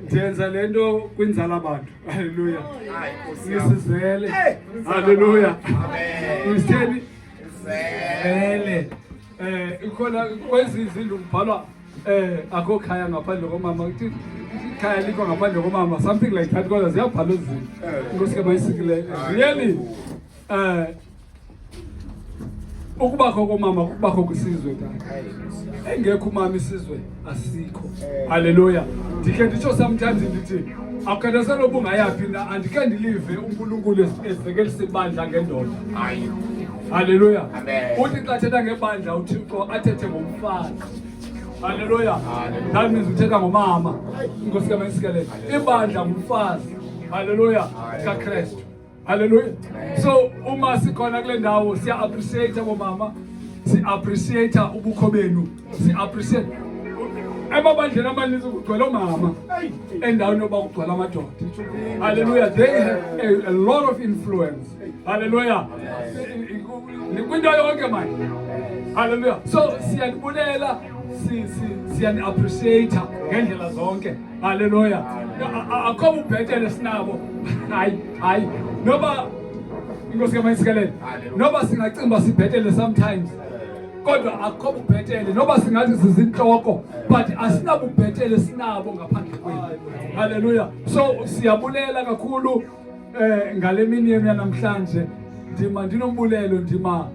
Ndiyenza lento kwinzala abantu. Haleluya. Nisizele. Haleluya. Usitheni? Vele. Ikhona kwezi izindlu kubhalwa akho khaya ngaphandle komama. Uthi ikhaya likho ngaphandle komama, something like that, kodwa ziyabhalwa izindlu. Inkosi ke mayisikile. Really ukubakho komama kubakho kwisizwe kana engekho umama isizwe asikho. Haleluya. Ndike nditsho sometimes ndithi akukhathazeki noba ungayaphi na, andike ndilive uNkulunkulu ezekela isibandla ngendoda. Hayi. Haleluya. Uthi xa thetha ngebandla uThixo athethe ngomfazi. Haleluya. That means uthetha ngomama. Inkosi kaMayisikele. Ibandla ngumfazi. Haleluya. kaKristu. Hallelujah. So uma sikhona kule ndawo siya appreciate abomama, si appreciate ubukho benu, si appreciate emabandleni amaninzi kugcwele omama endaweni yoba kugcwele amadoda. Hallelujah. They have a lot of influence. Hallelujah. Kwinto yonke manje. Hallelujah. So siyanibulela, siyani appreciate ngendlela zonke. Hallelujah. Akho ubhetele sinabo. Hayi. Noba inkosi kaMayisikele. Noba singacimba sibhetele sometimes. Kodwa akho ubhetele noba singathi sizinhloko, but asinabubhetele sinabo ngaphandle kwenu. Hallelujah. So siyabulela kakhulu ngale mini yenu namhlanje. Ndima ndinombulelo ndima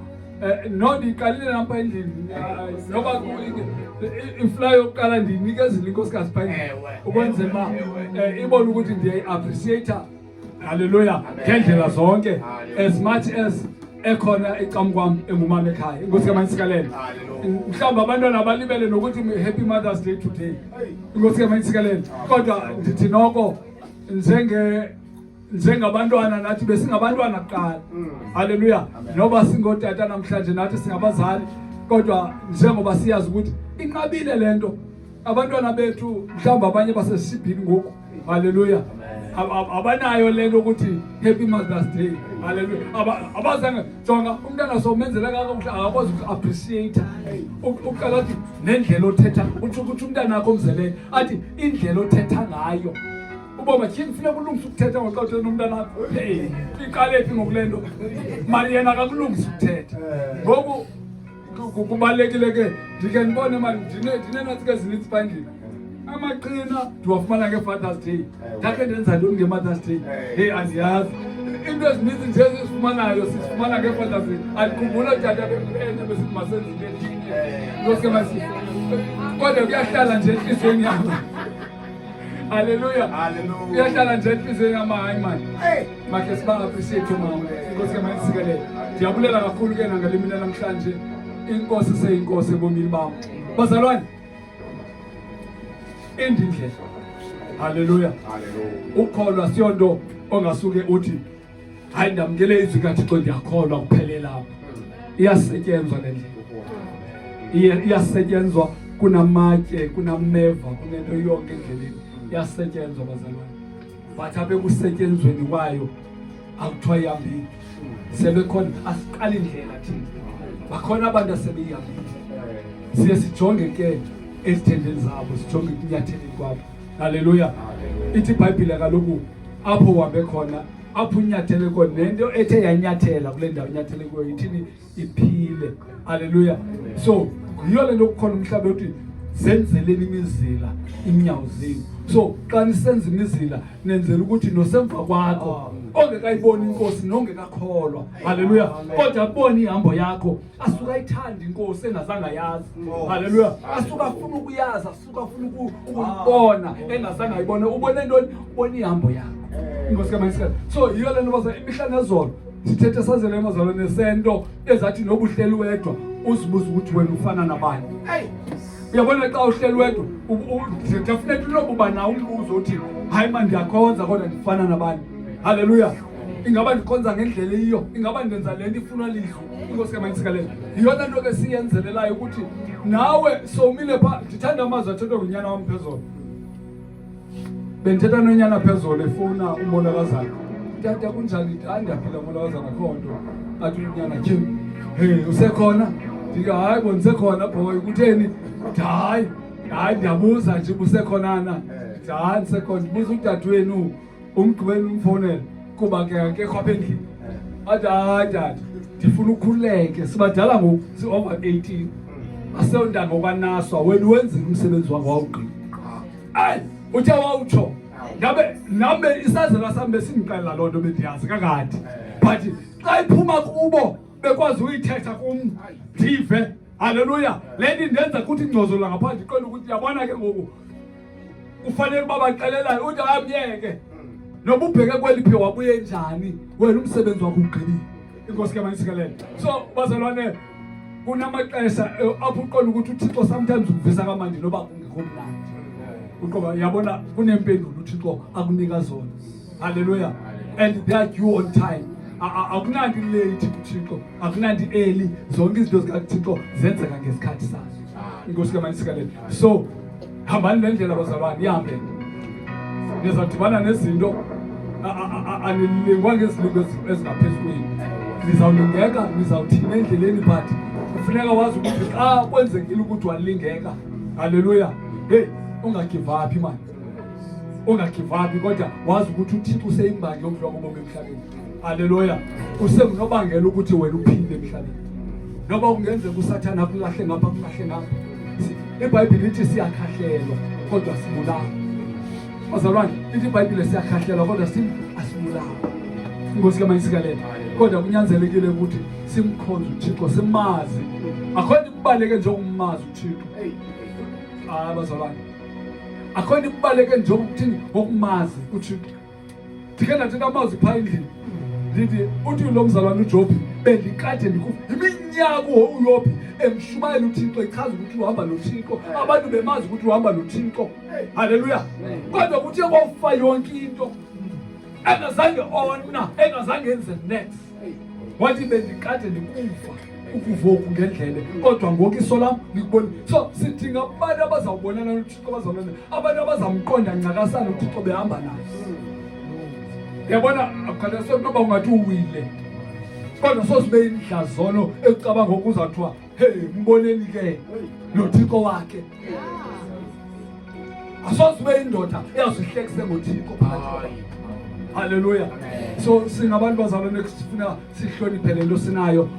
ndiqalile lapha endlini noba ifly yokuqala ndinikezile inkosikazi phambili ukwenzela ibone ukuthi ndiyayi-appreciate. Hallelujah. Ngendlela zonke as much as ekhona ecam kwami engumama ekhaya. Inkosi kaMayisikele. Mhlawumbe abantwana abalibele nokuthi happy Mother's Day today. Inkosi kaMayisikele. Kodwa ndithi noko njengabantwana nathi besingabantwana kuqala. Hallelujah. Noba singotata namhlanje nathi singabazali, kodwa njengoba siyazi ukuthi inqabile lento abantwana bethu mhlawumbe abanye basesibhini ngoku. Hallelujah. Abanayo lento ukuthi happy Mother's Day. Hallelujah. Abazange jonga umntana somenzela kakuhle akakwazi uku-appreciate. Uqala athi nendlela othetha ukuthi umntana wakho omzeleyo athi indlela othetha ngayo. Uboma tyhini funeka ulungise ukuthetha ngoxa uthetha nomntana wakho. Iqale phi ngokulento? Mali yena akakulungisa ukuthetha. Ngoku kubalulekile ke ndike ndibone mali ndinenathi ke zinintsi phandle. Amaqhina ndiwafumana ngeFathers Day. Ndakhe ndenza ntoni ngeMother's Day? Hey, andiyazi. Into ezininzi nje esifumanayo sifumana ngeFathers Day. Andikhumbula tata besithi masenzile enye. Nkosi kaMayisikele. Kodwa kuyahlala nje enhliziyweni yami. Hallelujah. Hallelujah. Kuyahlala nje enhliziyweni yami hayi manje. Makhe siba-appreciate umama. Inkosi kaMayisikele. Ndiyabulela kakhulu ke nangale mina namhlanje. Inkosi seyinkosi ebomini bam. Bazalwane. Endindlela. Hallelujah. Ukholwa siyonto ongasuke uthi hayi ndamkele izwi kaThixo ndiyakholwa kuphelela lapho. Iyasetyenzwa le ndlela. Iyasetyenzwa kunamatye, kunameva, kunento yonke endleleni. Iyasetyenzwa bazalwane. But apha ekusetyenzweni kwayo akuthiwa ihambile. Sebekhona asiqali indlela thina. Bakhona abantu asebeyihambile. Siye sijonge ke ezithendeni zabo, sijonge kunyatheli kwabo. Hallelujah. Ithi iBhayibhile kaloku apho uhambe khona, apho unyathele khona nento ethe yanyathela kule ndawo unyathele kuyo ithini iphile. Hallelujah. So yiyo lento kukhona umhlaba uthi zenzeleni imizila inyawo zenu. So xa nisenza imizila nenzela ukuthi nosemva kwakho ongekayiboni inkosi nongekakholwa. Hallelujah. Kodwa abone ihambo yakho asuka ayithanda inkosi engazange yazi. Hallelujah. Asuka afuna ukuyazi, asuka afuna ukubona engazange ayibone. Ubone ntoni? Ubone ihambo yakho. Inkosi kaMayisikele. So yiyo lento baza imihla nezolo sithethe sazele emazalweni nesento ezathi nobuhleli wedwa uzibuza ukuthi wena ufana nabani. Hey, uyabona xa uhleli wedwa ufuneka unokuba nawo umbuzo uthi hayi manje ndiyakhonza kodwa ndifana nabani. Hallelujah. Ingaba ndikhonza ngendlela iyo, ingaba ndenza lento ifunwa lidlo. Inkosi kaMayisikele. Yiyo lento ke siyenzelelayo ukuthi nawe sowumile pha. Ndithanda amazwi athethwa ngunyana wam phezulu. Bendithetha nonyana phezulu efuna umbonakazana. Tata kunjani? Ndiyaphila umbonakazana akho nto. Athi unyana Jim, hey usekhona? Ndike hayi bonise khona boy. Kutheni? Hayi ndiyabuza nje usekhonana. ndithi hayi second buza udadewenu umgqibeni umfonele kuba ke akekho apha endlini. Athi hayi dad ndifuna ukhululeke sibadala ngoku si-over 18 asewuntanga ngokwanaswa wena wenzile umsebenzi wakho wawugqiba. Ayi uthe wawutsho nabe isazela sami besindixelela loo nto bendiyazi kakade but xa iphuma kubo bekwazi uyithetha kum ndive. Haleluya. Le nto indenza kuthi ingcozola ngaphandle iqonda ukuthi yabona ke ngoku kufanele uba baxelelayo uthi amyeke noba ubheke kweliphi wabuye njani wena umsebenzi wakho ugqibile. Inkosi ke manisikelele. So bazalwane kunamaxesha apho uqonda ukuthi uThixo sometimes ukuvisa kamandi noba kungekho mnandi. Uqoba yabona kunempendulo uThixo akunika zona. Haleluya. And they are due on time. Akunandi late uThixo, akunandi early. Zonke izinto zikaThixo zenzeka ngesikhathi sazo. Inkosi ke manisikelele. So hambani le ndlela bazalwane ihambe. Nizadibana nezinto anilingwa ngezilingo ezingaphezulu. Nizawulingeka, nizawuthina endleleni but kufuneka wazi ukuthi xa kwenzekile ukuthi walingeka. Haleluya. Hey, ungagive up man. Ungagive up kodwa wazi ukuthi uThixo useyimbangi yokudlula kobomi emhlabeni. Haleluya. Usengunobangela ukuthi wena uphile emhlabeni. Noba ungenzeka uSathane akulahle ngapha kulahle ngapha. iBhayibheli lithi siyakhahlelwa kodwa sibulawa. Bazalwane, lithi iBhayibheli siyakhahlelwa kodwa asibulawa. Inkosi ke manisikelele. Kodwa kunyanzelekile ukuthi simkhonze uThixo, simazi. Akho nto kubaleke njengokumazi uThixo. Bazalwane. Akho nto kubaleke njengokuthini ngokumazi uThixo. Ndike ndathi amazwi phaa endlini. Ndithi uthi lo mzalwane uJobi bendikade iminyaka uYobi emshumayela uThixo echaza ukuthi uhamba noThixo. Abantu bemazi ukuthi uhamba noThixo. Haleluya. Kodwa kuthi kwawufa yonke into engazange ona, engazange enze next. Wathi bendikade ndikufa ukuvoku ngendlela kodwa ngoku iso lam likubona. So sidinga abantu abazawubonana noThixo, bazalwane, abantu abazamqonda ngcakasana uThixo behamba naye. Yabona akukhathaliseki noba ungathi uwile kodwa sosibe indlazono ekucabanga ngokuzathiwa hey mboneni ke noThixo wakhe. Asosibe indoda eyazihlekise ngoThixo phakathi. Haleluya. So singabantu bazalwane sifuna sihloniphe lento sinayo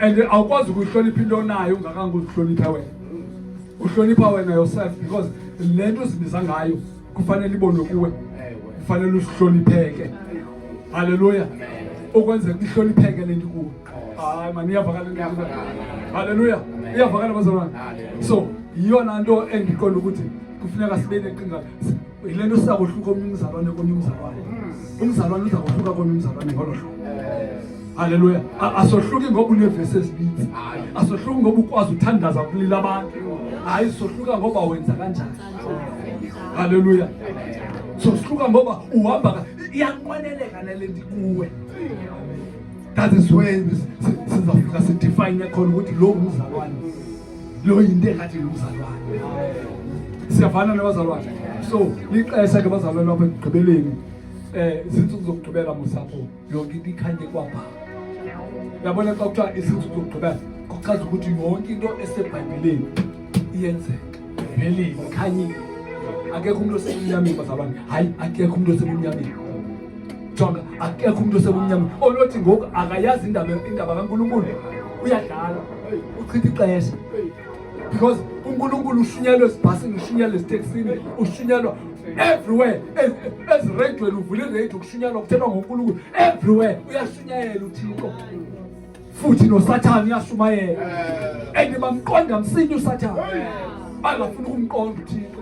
and awukwazi ukuhlonipha into onayo ungakanga uzihlonipha wena. Uhlonipha wena yourself because lento uzibiza ngayo kufanele ibonwe kuwe. Kufanele usihlonipheke. Haleluya. Ukwenza ukuhlonipheke lento kuwe. Hayi man iyavakala lento. Haleluya. Iyavakala bazalwane. So iyona nto engiqonda ukuthi kufuneka sibe neqhinga. Ilento siyakuhluka omnye umzalwane komnye umzalwane. Umzalwane uza kuhluka komnye umzalwane ngolo hlobo. Haleluya. Asohluki ngoba unevesi ezininzi. Asohluki ngoba ukwazi uthandaza kulila abantu. Hayi sohluka ngoba wenza kanjani. Haleluya. So sihluka ngoba uhamba iyanqweneleka nalento kuwe. That is when sizafika sidefine khona ukuthi lo umzalwane lo yinto ekathi umzalwane. Siyafana nabazalwane. So lixesha ke bazalwane lapha ekugqibeleni izinsuku zokugqibela musapho yonke into ikhanye kwapha. Yabona xa kuthiwa izinsuku zokugqibela kuchaza ukuthi yonke into eseBhayibhelini iyenzeka. Vele ikhanyile. Akekho umuntu osemnyameni bazalwane. Hayi akekho umuntu osemnyameni. Jonga akekho umuntu osemnyameni. Olothi ngoku akayazi indaba kaNkulunkulu uyadlala. Uchitha ixesha. Because uNkulunkulu ushunyelwe esibhasini, ushunyelwe esiteksini, ushunyelwa everywhere. Ezirediweni uvula irediyo kushunyelwa kuthethwa ngoNkulunkulu. Everywhere uyashunyayela uThixo. Futhi noSathane uyashumayela. And bamqonda msinya uSathane. Bangafuna ukumqonda uThixo.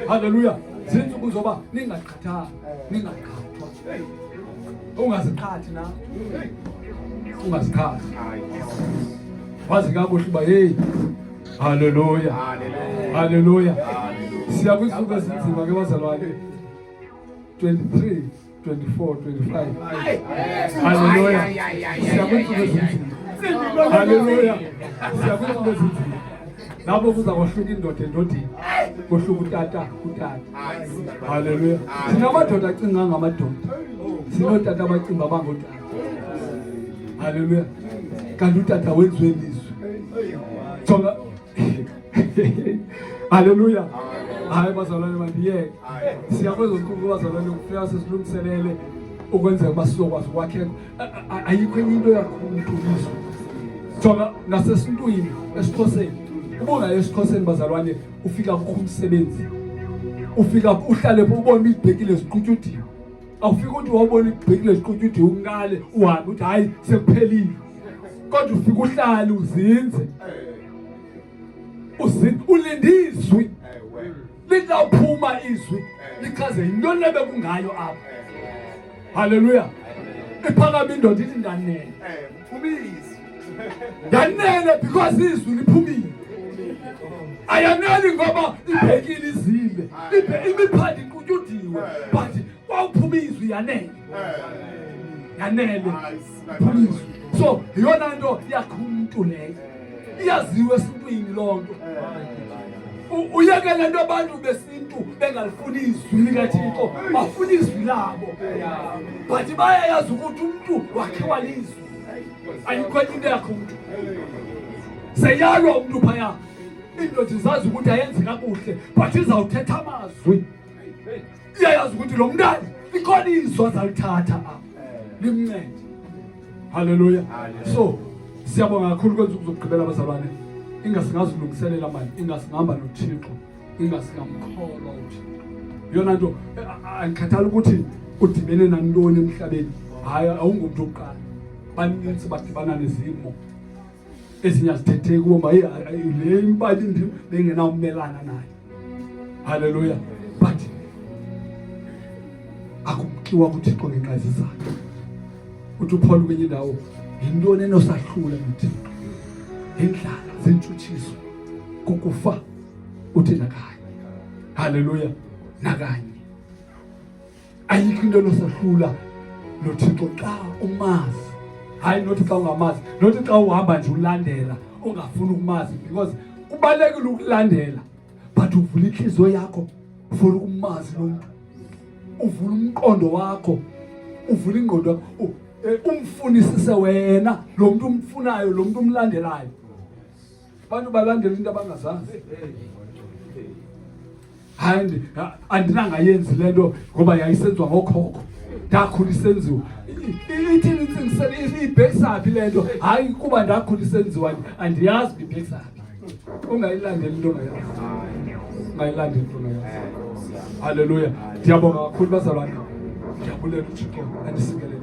Haleluya. Zinsuku zoba ningaqhathanga, ningaqhathwa. Ungaziqhathi na. Ungaziqhathi. Wazi kakuhle uba hey. Haleluya. Haleluya. Siya kwisuku ezinzima ke bazalwane. 23, 24, 25. Haleluya. Siya kwisuku ezinzima. Haleluya. Siya kwisuku ezinzima. Nabo kuza kwahluka indoda endodeni. Kuhluka utata kutata. Haleluya. Sinamadoda acinga ngamadoda. Sinotata abacinga abangotata. Haleluya. Kanti utata wenziwe lizwe. Jonga. Haleluya. hayi bazalwane mandiyeke siyakwenza ukuba bazalwane kufika sesilungiselele ukwenzeka uba sizokwazi ukwakheka ayikho enye into yakhulu ubuso jonga nasesintwini esiXhoseni ubungayo esiXhoseni bazalwane ufika kukho umsebenzi ufika uhlale pho ubone ibhekile ziqutyudiwe awufika ukuthi wawubona ibhekile ziqutyudiwe ungale uhambe uthi hayi sekuphelile kodwa ufika uhlale uzinze ulindizwi lidawuphuma izwi lichaze into lebe kungayo apha haleluya iphakama indoda ithi ndanene ndanene because izwi liphumile ayaneli ngoba ibhekile izile imiphandi iqutyudiwe but kwawuphuma izwi yanele phuma izwi so yona into yakho umuntu leyo iyaziwe esintwini lonto uyeke lento abantu besintu bengalifuni izwi likaThixo bafuna izwi labo but bayayazi ukuthi umuntu wakhiwa lizwi ayikho into yakho umuntu seyalwa umuntu phaya indoda izazi ukuthi ayenzi kakuhle but izawuthetha amazwi iyayazi ukuthi lo mntana likhona izwi azalithatha apha limncede haleluya so siyabonga kakhulu kwenza ukuzogqibela abazalwane ingasingazilungiselela manje ingasingihamba noThixo ingasingamkholwa uThixo yona nto angikhathali ukuthi udibene nantoni emhlabeni hayi awungumuntu oqala baninzi badibana nezimo ezinye azithethe kuba le impali ndimi bengenawumelana nayo haleluya but akumkiwa uThixo ngenkazi zakhe uthi uPaul kwenye indawo yintoni enosahlula noThixo indlala zentshutshiso kukufa uthi nakanye haleluya nakanye ayikho into enosahlula noThixo xa umazi hayi nothi xa ungamazi nothi xa uhamba nje ulandela ungafuni ukumazi because kubalekile ukulandela but uvula inhliziyo yakho ufuna ukumazi lo muntu uvula umqondo wakho uvula ingqondo yakho umfunisise wena lo muntu umfunayo lo muntu umlandelayo abantu balandela into abangazazi hayi andinangayenzi lento ngoba yayisenziwa ngokhokho ndakhula isenziwa ithini intsingisele ibhekisaphi lento hayi kuba ndakhula isenziwa andiyazi ibhekisaphi ungayilandeli into ongayazi ungayilandeli into ongayazi haleluya ndiyabonga kakhulu bazalwane ndiyabulela uThixo andisikelele